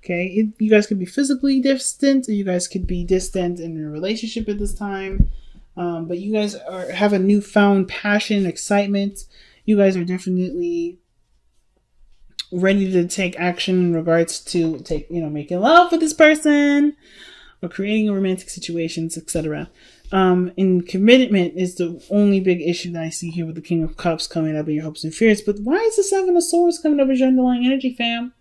Okay, you guys could be physically distant, or you guys could be distant in your relationship at this time. But you guys have a newfound passion, excitement. You guys are definitely ready to take action in regards to making love with this person or creating romantic situations, etc. And commitment is the only big issue that I see here with the King of Cups coming up in your hopes and fears. But why is the Seven of Swords coming up as your underlying energy, fam?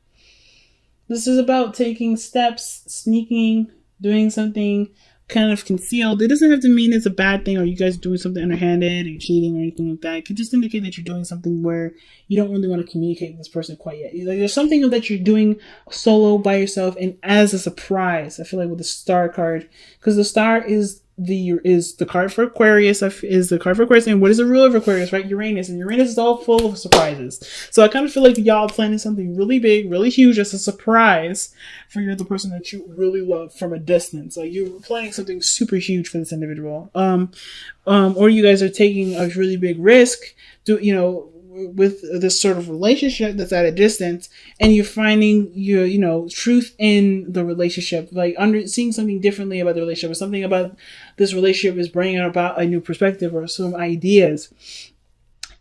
This is about taking steps, sneaking, doing something kind of concealed. It doesn't have to mean it's a bad thing or you guys doing something underhanded or cheating or anything like that. It could just indicate that you're doing something where you don't really want to communicate with this person quite yet. Like, there's something that you're doing solo by yourself and as a surprise. I feel like with the Star card, because the Star is the card for Aquarius, and what is the ruler of Aquarius, right? Uranus, and Uranus is all full of surprises. So I kind of feel like y'all planning something really big, really huge as a surprise for the person that you really love from a distance. Like, you're planning something super huge for this individual. Or you guys are taking a really big risk with this sort of relationship that's at a distance, and you're finding your truth in the relationship, like seeing something differently about the relationship, or something about this relationship is bringing about a new perspective or some ideas.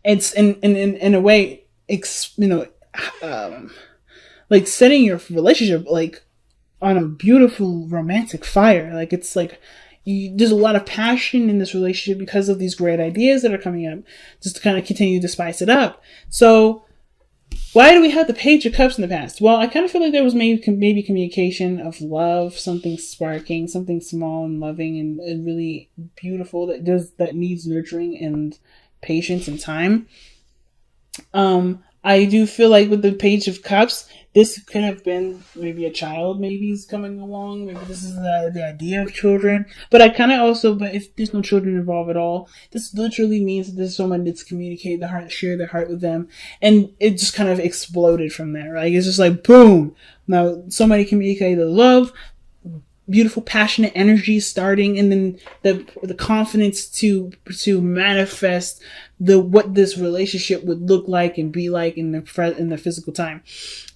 It's in a way, like setting your relationship like on a beautiful romantic fire. Like, it's like there's a lot of passion in this relationship because of these great ideas that are coming up, just to kind of continue to spice it up. So why do we have the Page of Cups in the past? Well, I kind of feel like there was maybe communication of love, something sparking, something small and loving and really beautiful that needs nurturing and patience and time. I do feel like with the Page of Cups, this could have been maybe a child, maybe is coming along. Maybe this is the idea of children. But I kind of also, but if there's no children involved at all, this literally means that there's someone that's communicate the heart, share their heart with them. And it just kind of exploded from there, right? It's just like, boom. Now, somebody communicated the love, beautiful, passionate energy starting, and then the confidence to manifest what this relationship would look like and be like in the physical time.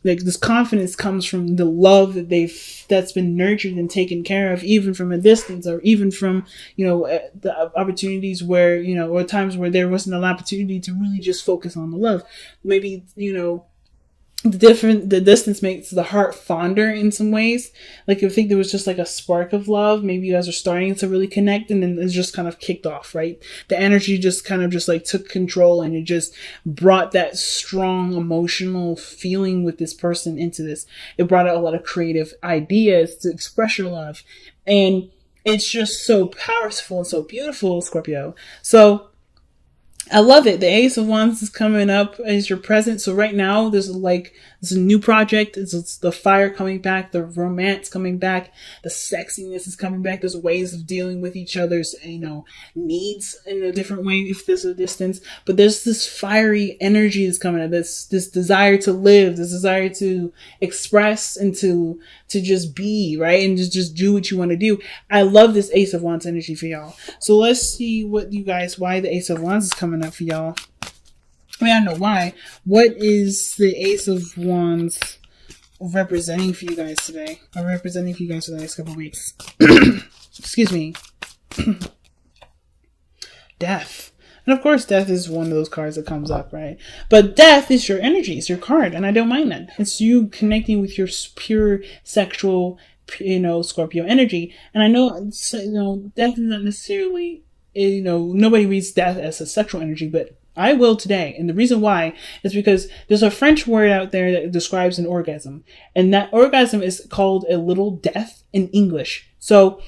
Like, this confidence comes from the love that's been nurtured and taken care of, even from a distance, or even from the opportunities where or times where there wasn't an opportunity to really just focus on the love. Maybe the distance makes the heart fonder in some ways. Like, I think there was just like a spark of love. Maybe you guys are starting to really connect, and then it's just kind of kicked off, right? The energy just kind of just like took control, and it just brought that strong emotional feeling with this person into this. It brought out a lot of creative ideas to express your love, and it's just so powerful and so beautiful, Scorpio. So I love it. The Ace of Wands is coming up as your present. So right now, there's a new project. It's the fire coming back, the romance coming back, the sexiness is coming back. There's ways of dealing with each other's, needs in a different way if there's a distance. But there's this fiery energy that's coming up. This desire to live, this desire to express and to just be, right? And just do what you want to do. I love this Ace of Wands energy for y'all. So let's see why the Ace of Wands is coming up for y'all. I mean, I don't know why. What is the Ace of Wands representing for you guys today? Or representing for you guys for the next couple of weeks? Excuse me. Death. And of course, death is one of those cards that comes up, right? But death is your energy. It's your card. And I don't mind that. It's you connecting with your pure sexual, Scorpio energy. And I know, death is not necessarily, nobody reads death as a sexual energy, but I will today. And the reason why is because there's a French word out there that describes an orgasm. And that orgasm is called a little death in English. So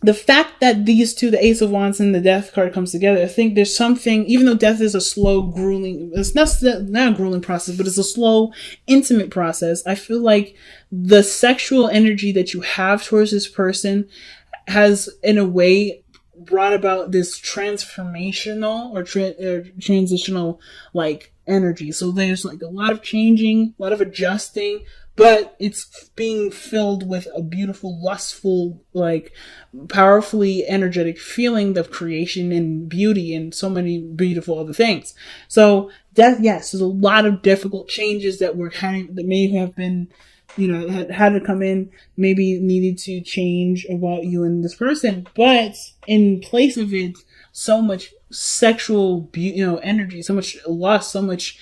the fact that these two, the Ace of Wands and the Death card, comes together, I think there's something, even though death is a slow, grueling, it's not a grueling process, but it's a slow, intimate process. I feel like the sexual energy that you have towards this person has, in a way, brought about this transformational or transitional energy. So there's a lot of changing, a lot of adjusting, but it's being filled with a beautiful, lustful, powerfully energetic feeling of creation and beauty and so many beautiful other things. So death, yes, there's a lot of difficult changes that may have been had to come in, maybe needed to change about you and this person. But in place of it, so much sexual, energy, so much lust, so much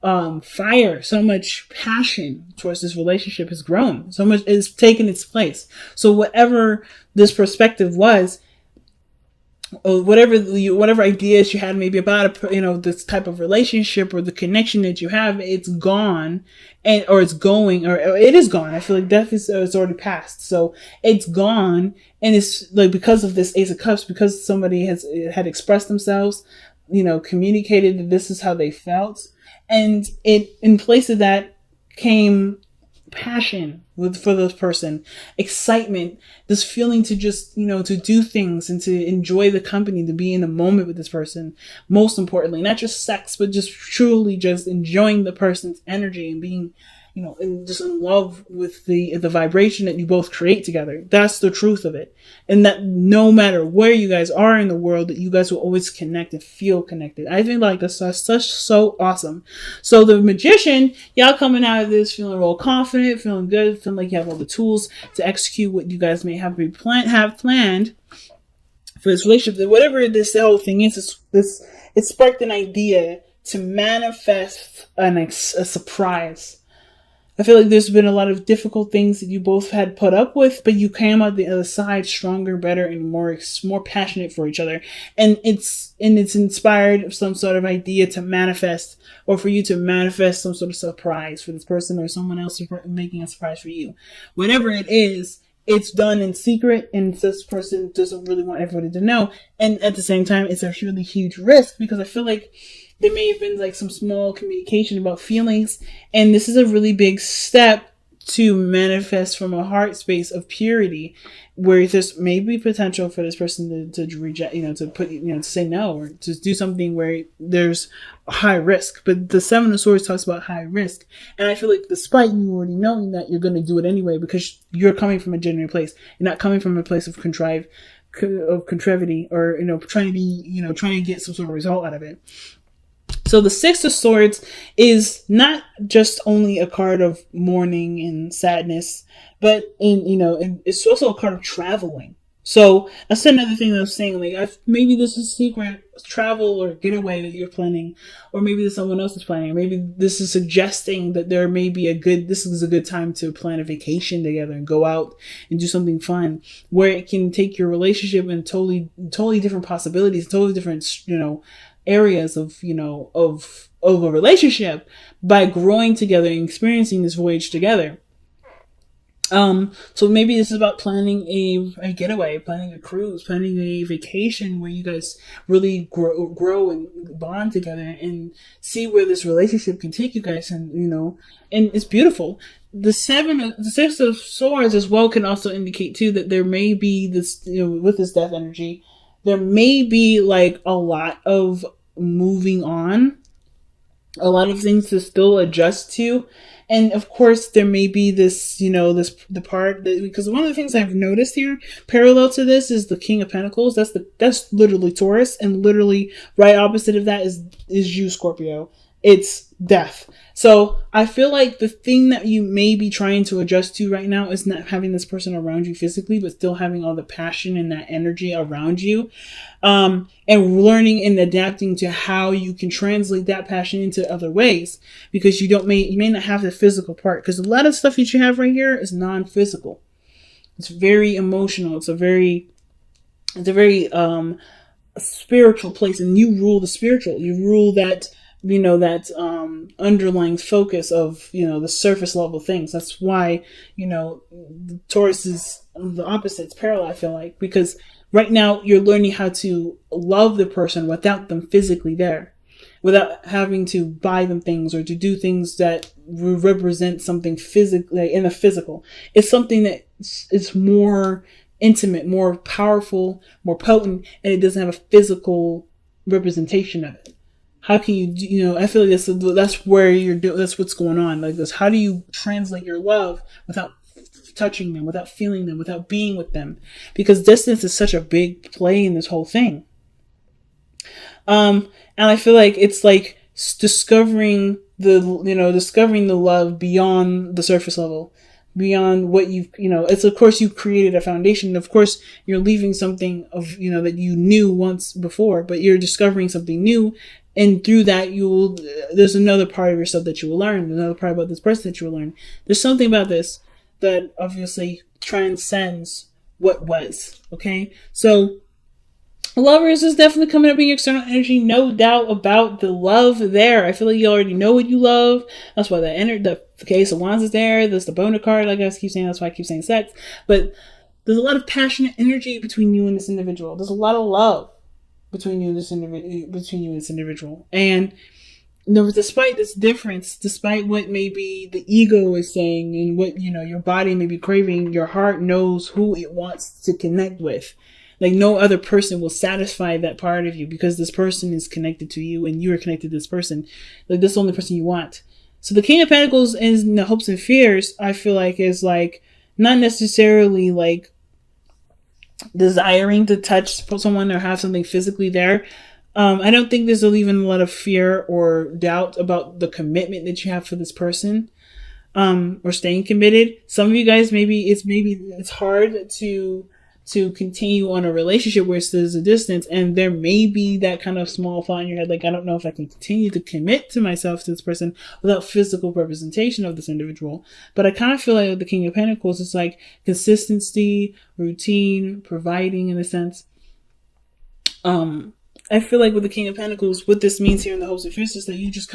fire, so much passion towards this relationship has grown. So much is taken its place. So whatever this perspective was, or whatever ideas you had maybe about this type of relationship or the connection that you have, it's gone, or it's going, or it is gone. I feel like death is it's already passed, so it's gone, and it's like because of this Ace of Cups, because somebody had expressed themselves, communicated that this is how they felt, and it in place of that came passion for this person, excitement, this feeling to just, to do things and to enjoy the company, to be in the moment with this person. Most importantly, not just sex, but just truly just enjoying the person's energy and being, and just in love with the vibration that you both create together. That's the truth of it. And that no matter where you guys are in the world, that you guys will always connect and feel connected. I think like that's so awesome. So the Magician, y'all coming out of this feeling real confident, feeling good, feeling like you have all the tools to execute what you guys may have planned for this relationship. Whatever this whole thing is, it sparked an idea to manifest a surprise. I feel like there's been a lot of difficult things that you both had put up with, but you came out the other side stronger, better, and more passionate for each other. And it's inspired some sort of idea to manifest, or for you to manifest some sort of surprise for this person or someone else making a surprise for you. Whatever it is, it's done in secret, and this person doesn't really want everybody to know. And at the same time, it's a really huge risk, because I feel like there may have been like some small communication about feelings, and this is a really big step to manifest from a heart space of purity, where there's maybe potential for this person to reject, to say no, or to do something where there's a high risk. But the Seven of Swords talks about high risk, and I feel like despite you already knowing that, you're going to do it anyway, because you're coming from a genuine place. You're not coming from a place of contrivity, or trying to get some sort of result out of it. So the Six of Swords is not just only a card of mourning and sadness, but it's also a card of traveling. So that's another thing that I was saying. Like, maybe this is secret travel or getaway that you're planning, or maybe that someone else is planning, or maybe this is suggesting that this is a good time to plan a vacation together and go out and do something fun, where it can take your relationship in totally different possibilities, totally different, areas of a relationship, by growing together and experiencing this voyage together. So maybe this is about planning a getaway, planning a cruise, planning a vacation where you guys really grow and bond together and see where this relationship can take you guys, and and it's beautiful. The Six of Swords as well can also indicate too that there may be this, with this death energy, there may be like a lot of moving on, a lot of things to still adjust to. And of course, there may be this, because one of the things I've noticed here, parallel to this, is the King of Pentacles. That's literally Taurus, and literally right opposite of that is you, Scorpio. It's death. So I feel like the thing that you may be trying to adjust to right now is not having this person around you physically, but still having all the passion and that energy around you. And learning and adapting to how you can translate that passion into other ways, because you may not have the physical part, because a lot of stuff that you have right here is non-physical. It's very emotional. It's a very spiritual place, and you rule the spiritual. You rule that underlying focus of, the surface level things. That's why, Taurus is the opposite. It's parallel, I feel like, because right now you're learning how to love the person without them physically there, without having to buy them things or to do things that represent something physically in the physical. It's something that is more intimate, more powerful, more potent, and it doesn't have a physical representation of it. How can you, I feel like that's where that's what's going on. Like this, how do you translate your love without touching them, without feeling them, without being with them? Because distance is such a big play in this whole thing. And I feel like it's like discovering the love beyond the surface level, beyond what it's, of course, you've created a foundation. Of course, you're leaving something of, that you knew once before, but you're discovering something new. And through that, there's another part of yourself that you will learn, another part about this person that you will learn. There's something about this that obviously transcends what was. Okay. So lovers is definitely coming up being external energy. No doubt about the love there. I feel like you already know what you love. That's why the Case of Wands is there. There's the Boner card. Like I keep saying, that's why I keep saying sex. But there's a lot of passionate energy between you and this individual. There's a lot of love between you and this individual. And despite this difference, despite what maybe the ego is saying and what your body may be craving, your heart knows who it wants to connect with. Like no other person will satisfy that part of you, because this person is connected to you and you are connected to this person. Like this is the only person you want. So the King of Pentacles in the hopes and fears, I feel like, is like not necessarily like desiring to touch someone or have something physically there. I don't think there's even a lot of fear or doubt about the commitment that you have for this person, or staying committed. Some of you guys, maybe it's hard to continue on a relationship where there's a distance, and there may be that kind of small thought in your head, like, I don't know if I can continue to commit to myself to this person without physical representation of this individual. But I kind of feel like with the King of Pentacles, it's like consistency, routine, providing in a sense. I feel like with the King of Pentacles, what this means here in the hopes and fears is that you just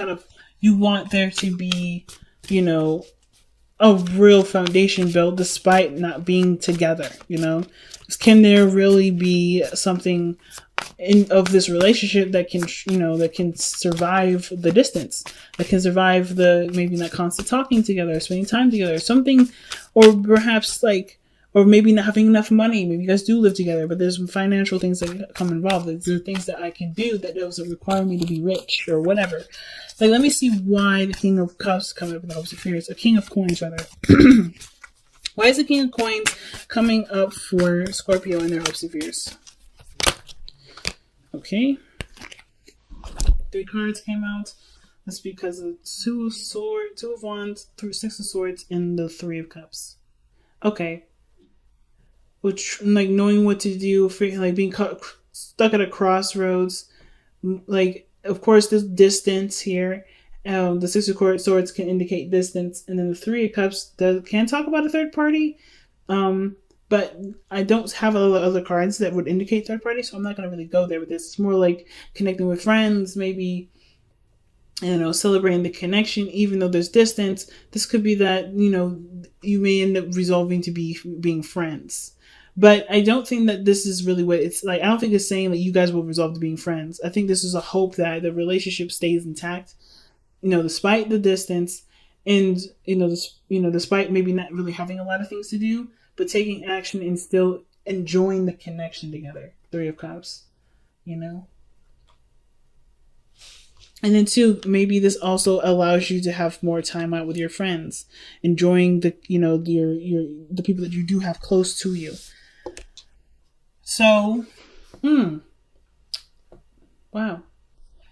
you want there to be, a real foundation built despite not being together, Can there really be something of this relationship that can survive the distance, that can survive the maybe not constant talking together, spending time together, something, or perhaps or maybe not having enough money. Maybe you guys do live together, but there's some financial things that come involved. There are things that I can do that doesn't require me to be rich or whatever. Like, let me see why the King of Cups coming up in the hopes and fears. A King of Coins, rather. Why is the King of Coins coming up for Scorpio in their hopes and fears? Okay. 3 cards came out. That's because of Two of Wands, 6 of Swords, and the 3 of Cups. Okay. Which, like, knowing what to do, like, being stuck at a crossroads. Like, of course, there's distance here. The 6 of Swords can indicate distance, and then the 3 of Cups can talk about a third party. But I don't have other cards that would indicate third party, so I'm not going to really go there with this. It's more like connecting with friends, maybe, celebrating the connection, even though there's distance. This could be that, you may end up resolving to being friends. But I don't think that this is really what it's like. I don't think it's saying that you guys will resolve to being friends. I think this is a hope that the relationship stays intact, despite the distance, and, despite maybe not really having a lot of things to do, but taking action and still enjoying the connection together. 3 of Cups, And then 2, maybe this also allows you to have more time out with your friends, enjoying the, the people that you do have close to you. So, wow.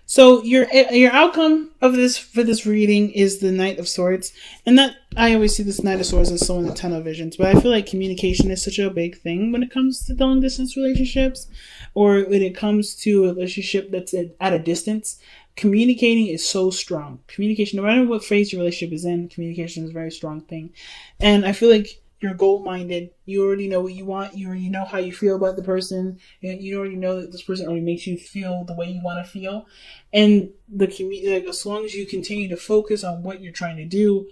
So your outcome of this for this reading is the Knight of Swords, and that I always see this Knight of Swords as someone with tunnel visions. But I feel like communication is such a big thing when it comes to long distance relationships, or when it comes to a relationship that's at a distance. Communicating is so strong. Communication, no matter what phase your relationship is in, communication is a very strong thing, and I feel like you're goal-minded. You already know what you want. You already know how you feel about the person. And you already know that this person already makes you feel the way you want to feel. And as long as you continue to focus on what you're trying to do,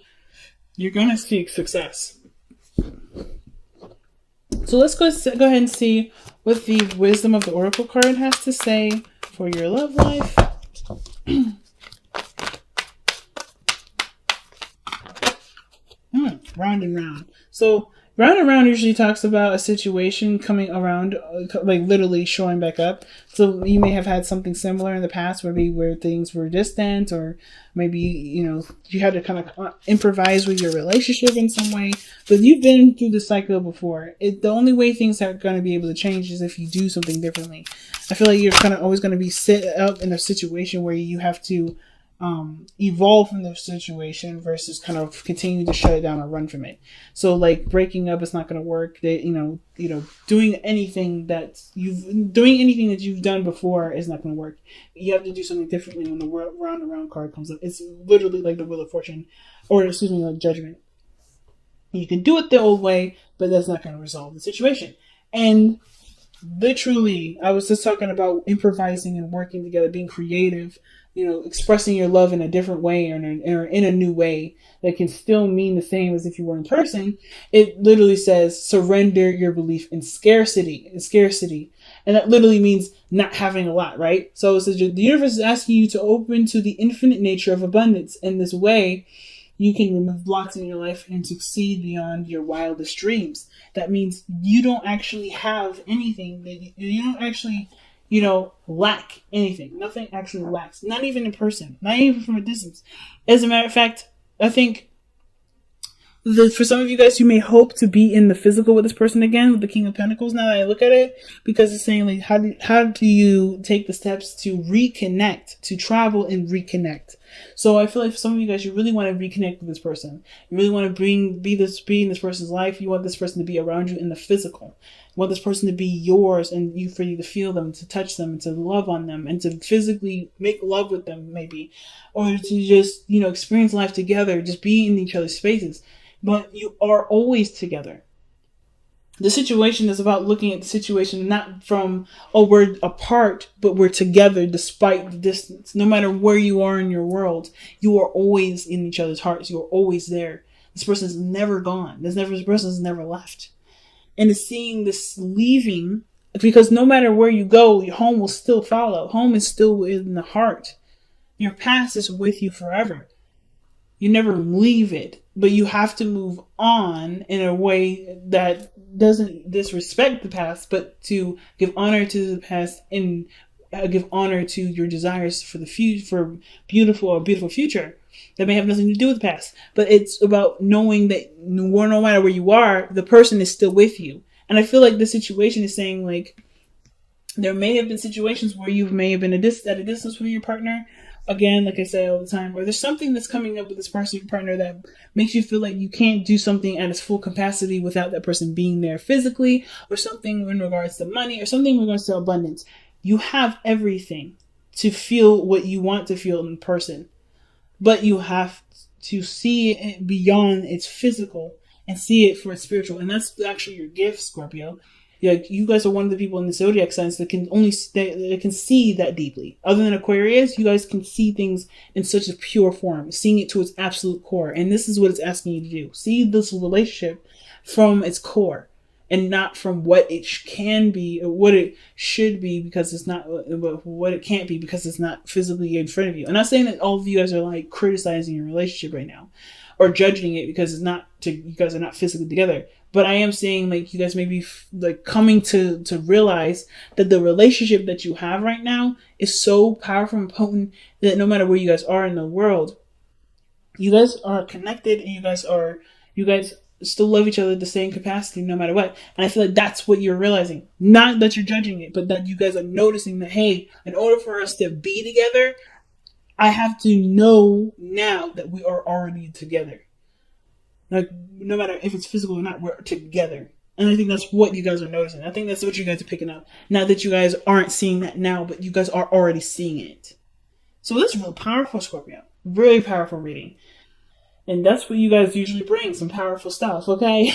you're going to see success. So let's go ahead and see what the Wisdom of the Oracle card has to say for your love life. Round and round. So round and round usually talks about a situation coming around, like literally showing back up. So you may have had something similar in the past, maybe where things were distant, or maybe you had to kind of improvise with your relationship in some way. But you've been through the cycle before. The only way things are going to be able to change is if you do something differently. I feel like you're kind of always going to be set up in a situation where you have to evolve from the situation versus kind of continue to shut it down or run from it. So like breaking up is not going to work. They, doing anything that you've done before is not going to work. You have to do something differently when the round and round card comes up. It's literally like the Wheel of Fortune, or excuse me, like Judgment. You can do it the old way, but that's not going to resolve the situation. And literally, I was just talking about improvising and working together, being creative, expressing your love in a different way or in a new way that can still mean the same as if you were in person. It literally says surrender your belief in scarcity. And that literally means not having a lot, right? So it says the universe is asking you to open to the infinite nature of abundance. In this way, you can remove blocks in your life and succeed beyond your wildest dreams. That means you don't actually have anything. You don't actually, lack anything. Nothing actually lacks. Not even in person. Not even from a distance. As a matter of fact, I think for some of you guys who may hope to be in the physical with this person again, with the King of Pentacles, now that I look at it, because it's saying like, how do you take the steps to reconnect, to travel and reconnect? So I feel like for some of you guys, you really want to reconnect with this person. You really want to be in this person's life. You want this person to be around you in the physical. You want this person to be yours and for you to feel them, to touch them, and to love on them, and to physically make love with them, maybe, or to just experience life together, just be in each other's spaces. But you are always together. The situation is about looking at the situation not from, we're apart, but we're together despite the distance. No matter where you are in your world, you are always in each other's hearts. You are always there. This person's never gone. This person's never left. And it's seeing this leaving, because no matter where you go, your home will still follow. Home is still in the heart. Your past is with you forever. You never leave it, but you have to move on in a way that doesn't disrespect the past, but to give honor to the past and give honor to your desires for the future, for beautiful future that may have nothing to do with the past. But it's about knowing that no matter where you are, the person is still with you. And I feel like the situation is saying like, there may have been situations where you may have been at a distance with your partner. Again, like I say all the time, or there's something that's coming up with this person, your partner, that makes you feel like you can't do something at its full capacity without that person being there physically, or something in regards to money, or something in regards to abundance. You have everything to feel what you want to feel in person, but you have to see it beyond its physical and see it for its spiritual. And that's actually your gift, Scorpio. You guys are one of the people in the zodiac signs that can that can see that deeply. Other than Aquarius, you guys can see things in such a pure form, seeing it to its absolute core. And this is what it's asking you to do. See this relationship from its core and not from what it can be or what it should be, because it's not what it can't be because it's not physically in front of you. I'm not saying that all of you guys are like criticizing your relationship right now or judging it because you guys are not physically together. But I am saying like you guys may be like coming to realize that the relationship that you have right now is so powerful and potent that no matter where you guys are in the world, you guys are connected and you guys still love each other at the same capacity no matter what. And I feel like that's what you're realizing. Not that you're judging it, but that you guys are noticing that, hey, in order for us to be together, I have to know now that we are already together. Like, no matter if it's physical or not, we're together. And I think that's what you guys are noticing. I think that's what you guys are picking up. Not that you guys aren't seeing that now, but you guys are already seeing it. So this is real powerful, Scorpio. Really powerful reading. And that's what you guys usually bring, some powerful stuff, okay?